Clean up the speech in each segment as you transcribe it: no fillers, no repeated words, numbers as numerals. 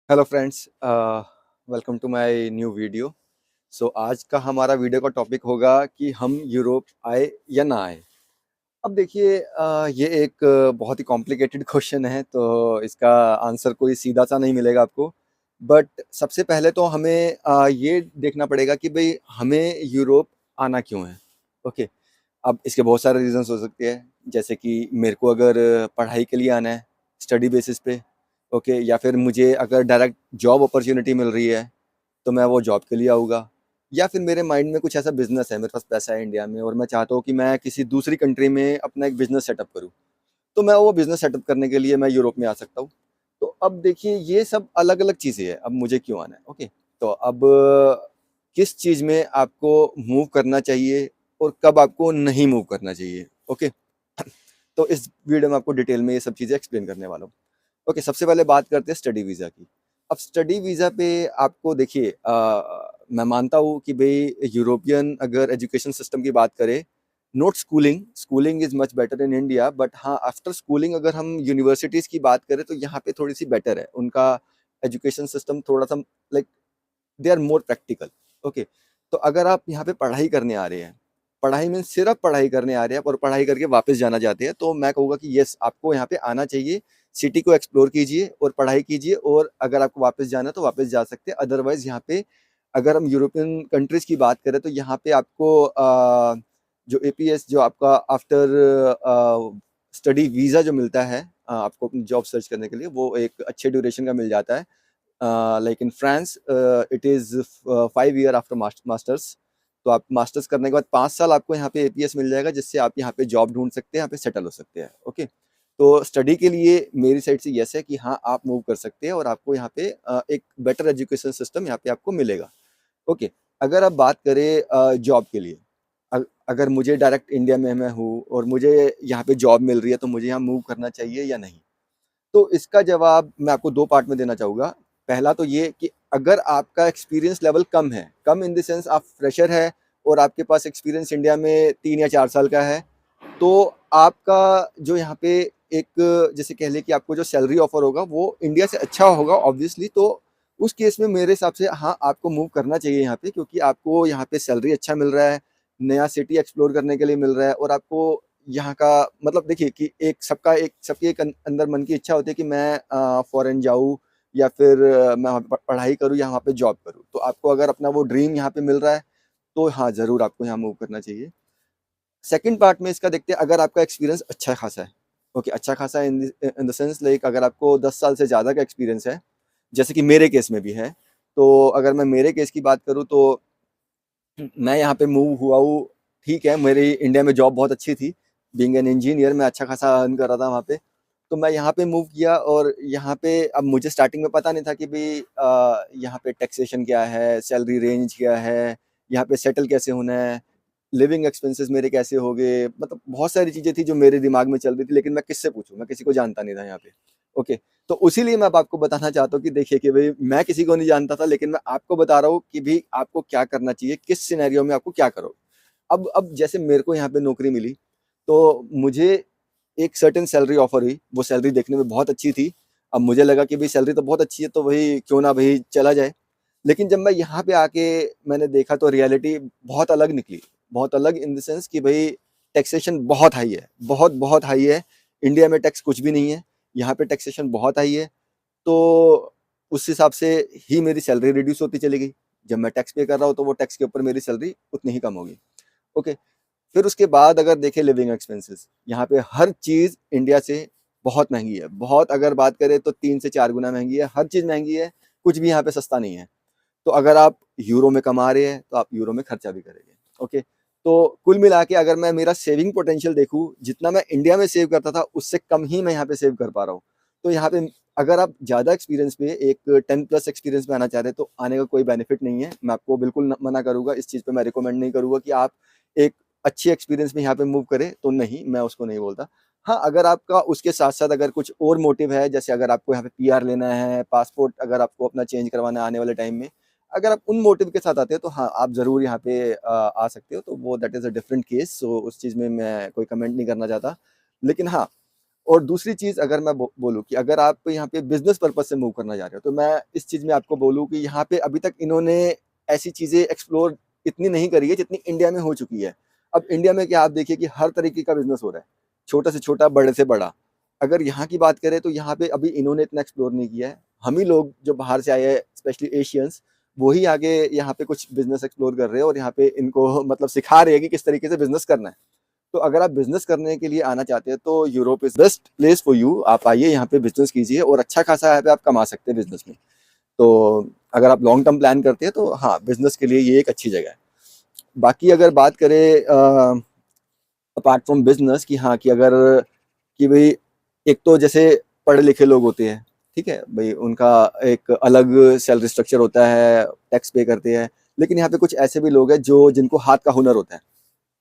Hello friends, welcome to my new video. So आज का हमारा वीडियो का टॉपिक होगा कि हम यूरोप आए या ना आए। अब देखिए, ये एक बहुत ही कॉम्प्लिकेटेड क्वेश्चन है, तो इसका आंसर कोई सीधा सा नहीं मिलेगा आपको। बट सबसे पहले तो हमें ये देखना पड़ेगा कि भाई हमें यूरोप आना क्यों है। ओके। अब इसके बहुत सारे रीजंस हो सकते हैं, जैसे कि मेरे को अगर पढ़ाई के लिए आना है, स्टडी बेसिस पे। ओके, या फिर मुझे अगर डायरेक्ट जॉब अपॉर्चुनिटी मिल रही है तो मैं वो जॉब के लिए आऊँगा। या फिर मेरे माइंड में कुछ ऐसा बिजनेस है, मेरे पास पैसा है इंडिया में और मैं चाहता हूँ कि मैं किसी दूसरी कंट्री में अपना एक बिजनेस सेटअप करूँ, तो मैं वो बिजनेस सेटअप करने के लिए मैं यूरोप में आ सकता हूँ। तो अब देखिए, ये सब अलग अलग चीज़ें हैं, अब मुझे क्यों आना है। ओके। तो अब किस चीज़ में आपको मूव करना चाहिए और कब आपको नहीं मूव करना चाहिए। ओके। तो इस वीडियो में आपको डिटेल में ये सब चीज़ें एक्सप्लेन करने वाला हूँ। ओके, सबसे पहले बात करते हैं स्टडी वीज़ा की। अब स्टडी वीज़ा पे आपको देखिए, मैं मानता हूँ कि भई यूरोपियन अगर एजुकेशन सिस्टम की बात करें, not schooling, schooling is much better in India, but हाँ, आफ्टर स्कूलिंग अगर हम यूनिवर्सिटीज़ की बात करें तो यहाँ पे थोड़ी-सी बेटर है। उनका एजुकेशन सिस्टम थोड़ा-सा like they are more practical. Okay. तो अगर आप यहाँ पे पढ़ाई करने आ रहे हैं, पढ़ाई मीन्स सिर्फ पढ़ाई करने आ रहे हैं और पढ़ाई करके वापस जाना चाहते हैं, तो मैं कहूँगा कि यस, आपको यहाँ पे आना चाहिए। सिटी को एक्सप्लोर कीजिए और पढ़ाई कीजिए, और अगर आपको वापस जाना है तो वापस जा सकते हैं। अदरवाइज यहाँ पे अगर हम यूरोपियन कंट्रीज की बात करें तो यहाँ पे आपको जो एपीएस, जो आपका आफ्टर स्टडी वीज़ा जो मिलता है, आपको अपनी जॉब सर्च करने के लिए, वो एक अच्छे ड्यूरेशन का मिल जाता है। Like in France it is 5 year after masters. तो आप मास्टर्स करने के बाद 5 साल आपको यहाँ पे एपीएस मिल जाएगा, जिससे आप यहाँ पे जॉब ढूंढ सकते हैं, यहाँ पे सेटल हो सकते हैं। ओके। तो स्टडी के लिए मेरी साइड से यस है कि हाँ, आप मूव कर सकते हैं और आपको यहाँ पे एक बेटर एजुकेशन सिस्टम यहाँ पे आपको मिलेगा। ओके। अगर आप बात करें जॉब के लिए, अगर मुझे डायरेक्ट इंडिया में मैं हूँ और मुझे यहाँ पे जॉब मिल रही है, तो मुझे यहाँ मूव करना चाहिए या नहीं। तो इसका जवाब मैं आपको 2 पार्ट में देना चाहूँगा। पहला तो ये कि अगर आपका एक्सपीरियंस लेवल कम है, कम इन द सेंस आप फ्रेशर है और आपके पास एक्सपीरियंस इंडिया में 3 या 4 साल का है, तो आपका जो यहाँ पे एक, जैसे कह लें कि आपको जो सैलरी ऑफर होगा वो इंडिया से अच्छा होगा ऑब्वियसली। तो उस केस में मेरे हिसाब से हाँ, आपको मूव करना चाहिए यहाँ पे, क्योंकि आपको यहाँ पे सैलरी अच्छा मिल रहा है, नया सिटी एक्सप्लोर करने के लिए मिल रहा है, और आपको यहाँ का मतलब देखिए कि एक सबकी एक अंदर मन की इच्छा होती है कि मैं फॉरेन जाऊँ या फिर मैं वहाँ पे पढ़ाई करूँ या वहाँ पे जॉब करूँ। तो आपको अगर अपना वो ड्रीम यहाँ पे मिल रहा है, तो हाँ, ज़रूर आपको यहाँ मूव करना चाहिए। सेकंड पार्ट में इसका देखते हैं, अगर आपका एक्सपीरियंस अच्छा खासा है। ओके, अच्छा खासा इन द सेंस लाइक अगर आपको 10 साल से ज़्यादा का एक्सपीरियंस है, जैसे कि मेरे केस में भी है। तो अगर मैं मेरे केस की बात करूँ तो मैं यहाँ पे मूव हुआ हूँ, ठीक है, मेरी इंडिया में जॉब बहुत अच्छी थी, बीइंग एन इंजीनियर मैं अच्छा खासा अर्न कर रहा था वहाँ पे। तो मैं यहाँ पे मूव किया और यहाँ पे अब मुझे स्टार्टिंग में पता नहीं था कि भई यहाँ पे टैक्सेशन क्या है, सैलरी रेंज क्या है, यहाँ पे सेटल कैसे होना है, लिविंग एक्सपेंसेस मेरे कैसे होंगे, मतलब बहुत सारी चीज़ें थी जो मेरे दिमाग में चल रही थी, लेकिन मैं किससे पूछूँ? मैं किसी को जानता नहीं था यहाँ पे। ओके। तो इसीलिए मैं अब आपको बताना चाहता हूँ कि देखिए कि भई मैं किसी को नहीं जानता था, लेकिन मैं आपको बता रहा हूँ कि भई आपको क्या करना चाहिए, किस सिनेरियो में आपको क्या करो। अब जैसे मेरे को यहाँ पे नौकरी मिली, तो मुझे एक सर्टेन सैलरी ऑफर हुई, वो सैलरी देखने में बहुत अच्छी थी। अब मुझे लगा कि भई सैलरी तो बहुत अच्छी है, तो भई क्यों ना भई चला जाए। लेकिन जब मैं यहाँ पे आके मैंने देखा तो रियलिटी बहुत अलग निकली। बहुत अलग इन द सेंस कि भई टैक्सेशन बहुत हाई है, बहुत हाई है। इंडिया में टैक्स कुछ भी नहीं है, यहाँ पे टैक्सेशन बहुत हाई है। तो उस हिसाब से ही मेरी सैलरी रिड्यूस होती चली गई। जब मैं टैक्स पे कर रहा हूँ तो वो टैक्स के ऊपर मेरी सैलरी उतनी ही कम होगी। ओके। फिर उसके बाद अगर देखें लिविंग एक्सपेंसेस, यहाँ पे हर चीज़ इंडिया से बहुत महँगी है। बहुत, अगर बात करें तो 3 से 4 गुना महँगी है, हर चीज़ महँगी है, कुछ भी यहाँ पे सस्ता नहीं है। तो अगर आप यूरो में कमा रहे हैं, तो आप यूरो में खर्चा भी करेंगे। ओके। तो कुल मिला के अगर मैं मेरा सेविंग पोटेंशियल देखूँ, जितना मैं इंडिया में सेव करता था, उससे कम ही मैं यहाँ पे सेव कर पा रहा हूँ। तो यहाँ पे अगर आप ज़्यादा एक्सपीरियंस पे एक 10 प्लस एक्सपीरियंस में आना चाह रहे हैं, तो आने का कोई बेनिफिट नहीं है। मैं आपको बिल्कुल मना करूँगा, इस चीज़ पे मैं रिकमेंड नहीं करूँगा कि आप एक अच्छी एक्सपीरियंस में यहाँ पे मूव करें, तो नहीं, मैं उसको नहीं बोलता। हाँ, अगर आपका उसके साथ-साथ अगर कुछ और मोटिव है, जैसे अगर आपको यहाँ पे पीआर लेना है, पासपोर्ट अगर आपको अपना चेंज करवाना है आने वाले टाइम में, अगर आप उन मोटिव के साथ आते हो, तो हाँ, आप ज़रूर यहाँ पे आ सकते हो। तो वो that is a different case. So उस चीज़ में मैं कोई कमेंट नहीं करना चाहता। लेकिन हाँ, और दूसरी चीज़ अगर मैं बोलूँ कि अगर आप यहाँ पे बिज़नेस पर्पज़ से मूव करना चाह रहे हो, तो मैं इस चीज़ में आपको बोलूँ कि यहाँ पे अभी तक इन्होंने ऐसी चीज़ें एक्सप्लोर इतनी नहीं करी है जितनी इंडिया में हो चुकी है। अब इंडिया में क्या आप देखिए कि हर तरीके का बिज़नेस हो रहा है, छोटा से छोटा, बड़े से बड़ा। अगर यहाँ की बात करें तो यहाँ पे अभी इन्होंने इतना एक्सप्लोर नहीं किया है। हम ही लोग जो बाहर से आए हैं, स्पेशली एशियंस, वो ही आगे यहाँ पे कुछ बिज़नेस एक्सप्लोर कर रहे हैं और यहाँ पे इनको मतलब सिखा रहे हैं कि किस तरीके से बिज़नेस करना है। तो अगर आप बिज़नेस करने के लिए आना चाहते हैं तो Europe is best place for you. आप आइए यहाँ पे बिज़नेस कीजिए और अच्छा खासा यहाँ पे आप कमा सकते हैं बिज़नेस में। तो अगर आप लॉन्ग टर्म प्लान करते हैं तो हाँ, बिज़नेस के लिए ये एक अच्छी जगह है। बाकी अगर बात करें अपार्ट फ्रॉम बिज़नेस कि हाँ, कि अगर कि भई एक तो जैसे पढ़े लिखे लोग होते हैं, ठीक है? भई उनका एक अलग सैलरी स्ट्रक्चर होता है, टैक्स पे करते हैं। लेकिन यहाँ पे कुछ ऐसे भी लोग हैं जो जिनको हाथ का हुनर होता है।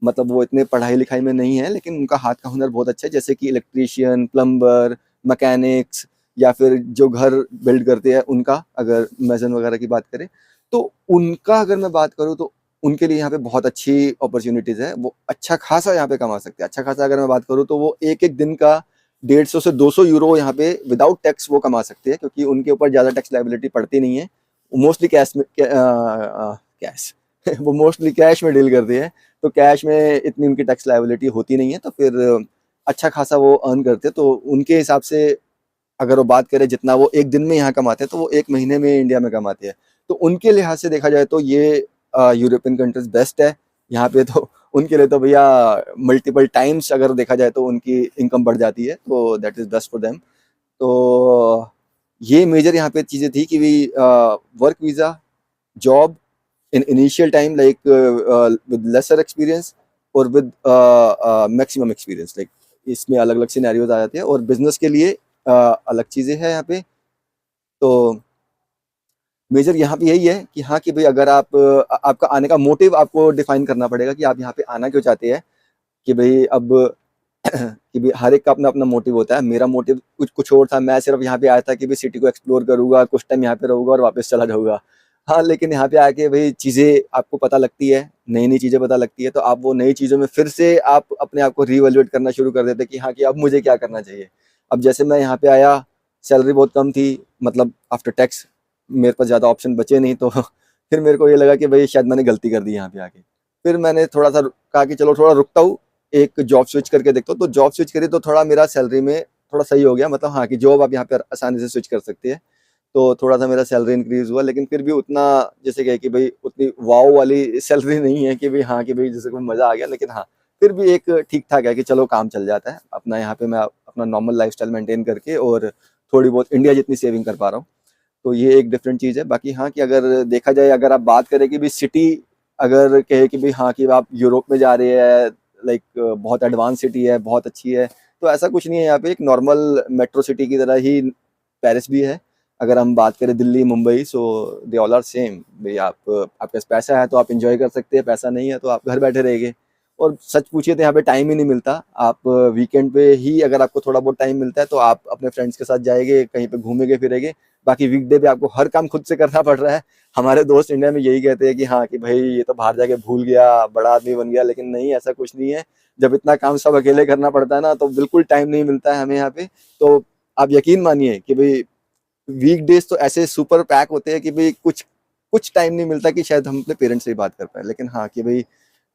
मतलब वो इतने पढ़ाई-लिखाई में नहीं है, लेकिन उनका हाथ का हुनर बहुत अच्छा है, जैसे कि इलेक्ट्रीशियन, प्लम्बर, मैकेनिक्स या फिर जो घर बिल्ड करते हैं उनका, अगर मेसन वगैरह की बात करें, तो उनका अगर मैं बात करूँ तो उनके लिए यहाँ पे बहुत अच्छी अपॉर्च्युनिटीज़ है। वो अच्छा खासा यहाँ पे कमा सकते हैं। अच्छा खासा अगर मैं बात करूँ तो वो एक-एक दिन का 150 से 200 यूरो यहाँ पे विदाउट टैक्स वो कमा सकते हैं, क्योंकि उनके ऊपर ज़्यादा टैक्स लायबिलिटी पड़ती नहीं है। मोस्टली कैश वो मोस्टली कैश में डील करते हैं। तो कैश में इतनी उनकी टैक्स लायबिलिटी होती नहीं है, तो फिर अच्छा खासा वो अर्न करते हैं। तो उनके हिसाब से अगर वो बात करें जितना वो एक दिन में यहाँ कमाते हैं, तो वो 1 महीने में इंडिया में कमाते हैं। तो उनके लिहाज से देखा जाए तो ये यूरोपियन कंट्रीज़ बेस्ट है। यहाँ पे तो उनके लिए तो भैया मल्टीपल टाइम्स अगर देखा जाए तो उनकी इनकम बढ़ जाती है, तो that is best for them. तो ये मेजर यहाँ पे चीज़ें थी कि work visa, job in initial time, like with lesser experience और with maximum experience, like इसमें अलग अलग सिनेरियोज आ जाते हैं। और बिजनेस के लिए अलग चीज़ें हैं यहाँ पे। तो मेजर यहाँ पे यही है कि हाँ, कि भाई अगर आप आपका आने का मोटिव आपको डिफाइन करना पड़ेगा कि आप यहाँ पे आना क्यों चाहते हैं। कि भाई अब कि भाई हर एक का अपना अपना मोटिव होता है। मेरा मोटिव कुछ कुछ और था। मैं सिर्फ यहाँ पे आया था कि भाई सिटी को एक्सप्लोर करूंगा, कुछ टाइम यहाँ पे रहूंगा और वापस चला जाऊंगा। हाँ, लेकिन यहाँ पे आके भाई चीज़ें आपको पता लगती है, नई नई चीज़ें पता लगती है, तो आप वो नई चीज़ों में फिर से आप अपने आप को रीवैल्यूएट करना शुरू कर देते हैं कि हाँ, कि अब मुझे क्या करना चाहिए। अब जैसे मैं यहाँ पे आया, सैलरी बहुत कम थी, मतलब आफ्टर टैक्स मेरे पास ज़्यादा ऑप्शन बचे नहीं, तो फिर मेरे को ये लगा कि भाई शायद मैंने गलती कर दी यहाँ पे आके। फिर मैंने थोड़ा सा कहा कि चलो थोड़ा रुकता हूँ, एक जॉब स्विच करके देखता हूँ। तो जॉब स्विच करी तो थोड़ा मेरा सैलरी में थोड़ा सही हो गया, मतलब हाँ, कि जॉब आप यहाँ पे आसानी से स्विच कर सकते हैं। तो थोड़ा सा मेरा सैलरी इंक्रीज हुआ, लेकिन फिर भी उतना जैसे कहे कि भाई उतनी वाव वाली सैलरी नहीं है कि भाई हाँ, कि भाई जैसे कोई मजा आ गया, लेकिन हाँ, फिर भी एक ठीक ठाक है कि चलो काम चल जाता है अपना। यहाँ पे मैं अपना नॉर्मल लाइफस्टाइल मेंटेन करके और थोड़ी बहुत इंडिया जितनी सेविंग कर पा रहा हूँ। तो ये एक डिफरेंट चीज़ है। बाकी हाँ, कि अगर देखा जाए, अगर आप बात करें कि भाई सिटी, अगर कहे कि भाई हाँ, कि आप यूरोप में जा रहे हैं, लाइक बहुत एडवांस सिटी है, बहुत अच्छी है, तो ऐसा कुछ नहीं है। यहाँ पे एक नॉर्मल मेट्रो सिटी की तरह ही पेरिस भी है। अगर हम बात करें दिल्ली, मुंबई, सो दे ऑल आर सेम। भाई आपके पास पैसा है तो आप एंजॉय कर सकते हैं, पैसा नहीं है तो आप घर बैठे रहेंगे। और सच पूछिए तो यहाँ पे टाइम ही नहीं मिलता। आप वीकेंड पे ही अगर आपको थोड़ा बहुत टाइम मिलता है तो आप अपने फ्रेंड्स के साथ जाएंगे, कहीं पे घूमेंगे फिरेंगे। बाकी वीकडे पे आपको हर काम खुद से करना पड़ रहा है। हमारे दोस्त इंडिया में यही कहते हैं कि हाँ, कि भाई ये तो बाहर जाके भूल गया, बड़ा आदमी बन गया, लेकिन नहीं, ऐसा कुछ नहीं है। जब इतना काम सब अकेले करना पड़ता है ना, तो बिल्कुल टाइम नहीं मिलता है हमें यहाँ पे। तो आप यकीन मानिए कि भाई वीकडेज तो ऐसे सुपर पैक होते हैं कि भाई कुछ कुछ टाइम नहीं मिलता कि शायद हम अपने पेरेंट्स से ही बात कर पाए। लेकिन हाँ, कि भाई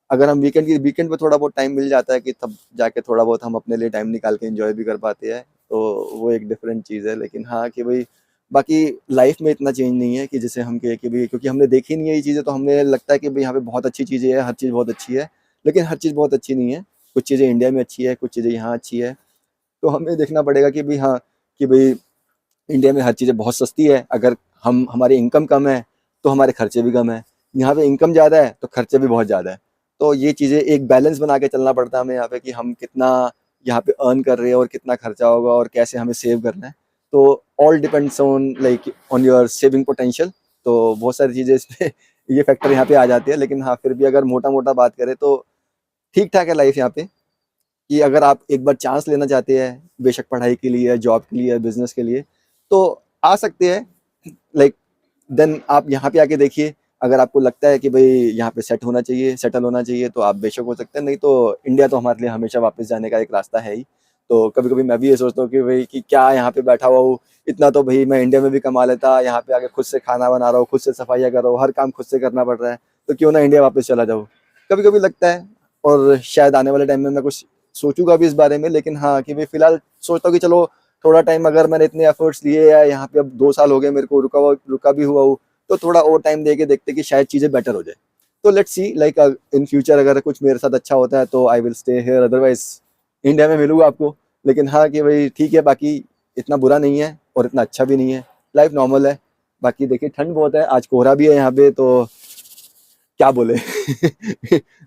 अगर हम वीकेंड पे थोड़ा बहुत टाइम मिल जाता है कि तब जाके थोड़ा बहुत हम अपने लिए टाइम निकाल के एंजॉय भी कर पाते हैं, तो वो एक डिफरेंट चीज़ है। लेकिन हाँ, कि भाई बाकी लाइफ में इतना चेंज नहीं है कि जैसे हम कहें कि भाई, क्योंकि हमने देखी नहीं है ये चीज़ें, तो हमें लगता है कि भाई यहाँ पे बहुत अच्छी चीज़ें हैं, हर चीज़ बहुत अच्छी है। लेकिन हर चीज़ बहुत अच्छी नहीं है। कुछ चीज़ें इंडिया में अच्छी है, कुछ चीज़ें यहाँ अच्छी है। तो हमें देखना पड़ेगा कि भाई हाँ, कि भाई इंडिया में हर चीज़ें बहुत सस्ती है। अगर हम हमारी इनकम कम है तो हमारे खर्चे भी कम है। यहाँ पे इनकम ज़्यादा है तो खर्चे भी बहुत ज़्यादा है। तो ये चीज़ें एक बैलेंस बना के चलना पड़ता है हमें यहाँ पे, कि हम कितना यहाँ पे अर्न कर रहे हैं और कितना खर्चा होगा और कैसे हमें सेव करना है। तो all depends on like on your saving potential. तो बहुत सारी चीज़ें इसमें ये फैक्टर यहाँ पे आ जाती है। लेकिन हाँ, फिर भी अगर मोटा मोटा बात करें तो ठीक ठाक है लाइफ यहाँ पे। कि अगर आप एक बार चांस लेना चाहते हैं, बेशक पढ़ाई के लिए, जॉब के लिए, बिजनेस के लिए, तो आ सकते हैं। लाइक देन आप यहाँ पे आके देखिए। अगर आपको लगता है कि भाई यहाँ पे सेट होना चाहिए, सेटल होना चाहिए, तो आप बेशक हो सकते हैं, नहीं तो इंडिया तो हमारे लिए हमेशा वापस जाने का एक रास्ता है ही। तो कभी-कभी मैं भी ये सोचता हूँ कि भाई कि क्या यहाँ पे बैठा हुआ हूँ, इतना तो भाई मैं इंडिया में भी कमा लेता, यहाँ पे आके खुद से खाना बना रहा हूँ, खुद से सफाइयाँ कर रहा हूँ, हर काम खुद से करना पड़ रहा है, तो क्यों ना इंडिया वापस चला जाऊँ। कभी-कभी लगता है और शायद आने वाले टाइम में मैं कुछ सोचूँगा भी इस बारे में, लेकिन हाँ, कि भाई फिलहाल सोचता हूँ कि चलो थोड़ा टाइम, अगर मैंने इतने एफर्ट्स लिए या यहाँ पे अब 2 साल हो गए मेरे को रुका भी हुआ हूँ, तो थोड़ा और टाइम देके देखते कि शायद चीज़ें बेटर हो जाए। तो let's see, like in future अगर कुछ मेरे साथ अच्छा होता है तो I will stay here, otherwise India में मिलूंगा आपको। लेकिन हाँ कि भाई ठीक है, बाकी इतना बुरा नहीं है और इतना अच्छा भी नहीं है, लाइफ नॉर्मल है। बाकी देखिए ठंड बहुत है, आज कोहरा भी है यहाँ पे, तो क्या बोले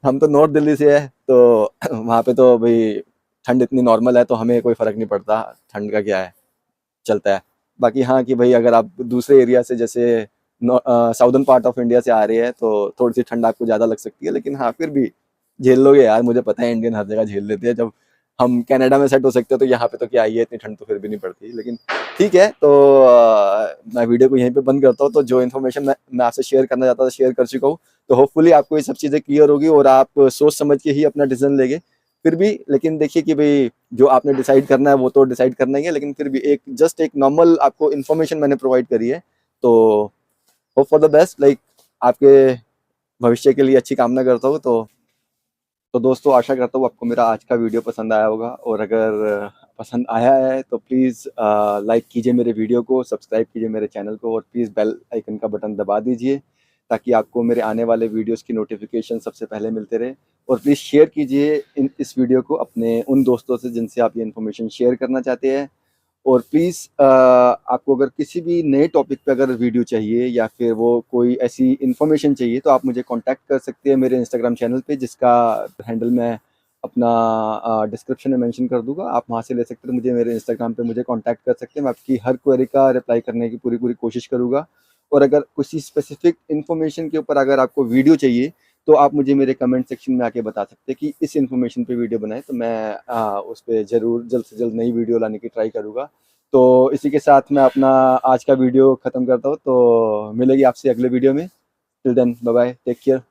हम तो नॉर्थ दिल्ली से है, तो वहाँ पे तो भाई ठंड इतनी नॉर्मल है, तो हमें कोई फर्क नहीं पड़ता, ठंड का क्या है, चलता है। बाकी हाँ कि भाई अगर आप दूसरे एरिया से, जैसे साउदर्न पार्ट ऑफ इंडिया से आ रही है, तो थोड़ी सी ठंड आपको ज़्यादा लग सकती है, लेकिन हाँ फिर भी झेल लोगे यार, मुझे पता है इंडियन हर जगह झेल लेते हैं। जब हम कनाडा में सेट हो सकते हैं तो यहाँ पे तो क्या ही है, इतनी ठंड तो फिर भी नहीं पड़ती। लेकिन ठीक है, तो मैं वीडियो को यहीं पे बंद करता हूँ। तो जो इन्फॉर्मेशन मैं आपसे शेयर करना चाहता था शेयर कर चुका हूँ, तो होपफुली आपको ये सब चीज़ें क्लियर होगी और आप सोच समझ के ही अपना डिसीजन लेंगे। फिर भी लेकिन देखिए कि भाई जो आपने डिसाइड करना है वो तो डिसाइड करना ही है, लेकिन फिर भी एक जस्ट एक नॉर्मल आपको इन्फॉर्मेशन मैंने प्रोवाइड करी है। तो hope for the best, like आपके भविष्य के लिए अच्छी कामना करता हूँ। तो दोस्तों, आशा करता हूँ आपको मेरा आज का वीडियो पसंद आया होगा, और अगर पसंद आया है तो प्लीज़ लाइक कीजिए मेरे वीडियो को, सब्सक्राइब कीजिए मेरे चैनल को, और प्लीज़ बेल आइकन का बटन दबा दीजिए ताकि आपको मेरे आने वाले वीडियोस की नोटिफिकेशन सबसे पहले मिलते रहे। और प्लीज़ शेयर कीजिए इस वीडियो को अपने उन दोस्तों से जिनसे आप ये इन्फॉर्मेशन शेयर करना चाहते हैं। और प्लीज़ आपको अगर किसी भी नए टॉपिक पे अगर वीडियो चाहिए या फिर वो कोई ऐसी इन्फॉर्मेशन चाहिए, तो आप मुझे कांटेक्ट कर सकते हैं मेरे इंस्टाग्राम चैनल पे, जिसका हैंडल मैं अपना डिस्क्रिप्शन में मेंशन कर दूंगा। आप वहाँ से ले सकते हैं, मुझे मेरे इंस्टाग्राम पे मुझे कांटेक्ट कर सकते हैं। मैं आपकी हर क्वेरी का रिप्लाई करने की पूरी पूरी कोशिश करूँगा। और अगर किसी स्पेसिफिक इन्फॉर्मेशन के ऊपर अगर आपको वीडियो चाहिए, तो आप मुझे मेरे कमेंट सेक्शन में आके बता सकते हैं कि इस इन्फॉर्मेशन पे वीडियो बनाएं, तो मैं उस पर ज़रूर जल्द से जल्द नई वीडियो लाने की ट्राई करूँगा। तो इसी के साथ मैं अपना आज का वीडियो ख़त्म करता हूँ, तो मिलेगी आपसे अगले वीडियो में। Till then bye bye, take care.